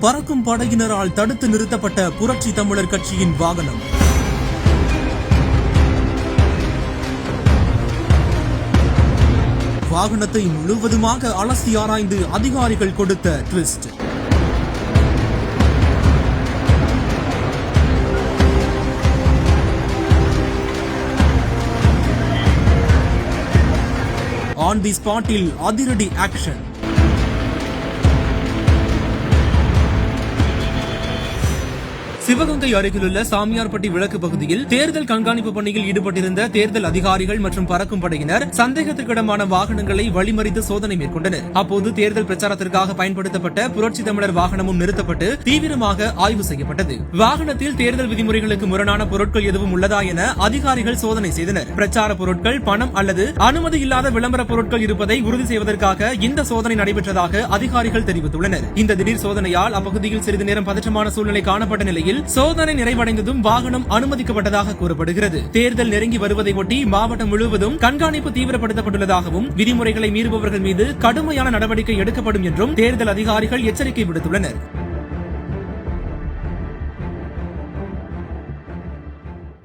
பறக்கும் படையினரால் தடுத்து நிறுத்தப்பட்ட புரட்சி தமிழர் கட்சியின் வாகனம். வாகனத்தை முழுவதுமாக அலசி ஆராய்ந்து அதிகாரிகள் கொடுத்த ட்விஸ்ட். ஆன் தி ஸ்பாட்டில் அதிரடி ஆக்ஷன். சிவகங்கை அருகிலுள்ள சாமியார்பட்டி விளக்கு பகுதியில் தேர்தல் கண்காணிப்பு பணியில் ஈடுபட்டிருந்த தேர்தல் அதிகாரிகள் மற்றும் பறக்கும் படையினர் சந்தேகத்திற்கிடமான வாகனங்களை வழிமறித்து சோதனை மேற்கொண்டனர். அப்போது தேர்தல் பிரச்சாரத்திற்காக பயன்படுத்தப்பட்ட புரட்சி தமிழர் வாகனமும் நிறுத்தப்பட்டு தீவிரமாக ஆய்வு செய்யப்பட்டது. வாகனத்தில் தேர்தல் விதிமுறைகளுக்கு முரணான பொருட்கள் எதுவும் உள்ளதா என அதிகாரிகள் சோதனை செய்தனர். பிரச்சார பொருட்கள், பணம் அல்லது அனுமதி இல்லாத விளம்பர பொருட்கள் இருப்பதை உறுதி செய்வதற்காக இந்த சோதனை நடைபெற்றதாக அதிகாரிகள் தெரிவித்துள்ளனர். இந்த திடீர் சோதனையால் அப்பகுதியில் சிறிது நேரம் பதற்றமான சூழ்நிலை காணப்பட்ட நிலையில் சோதனை நிறைவடைந்ததும் வாகனம் அனுமதிக்கப்பட்டதாக கூறப்படுகிறது. தேர்தல் நெருங்கி வருவதை ஒட்டி மாவட்டம் முழுவதும் கண்காணிப்பு தீவிரப்படுத்தப்பட்டுள்ளதாகவும் விதிமுறைகளை மீறுபவர்கள் மீது கடுமையான நடவடிக்கை எடுக்கப்படும் என்றும் தேர்தல் அதிகாரிகள் எச்சரிக்கை விடுத்துள்ளனர்.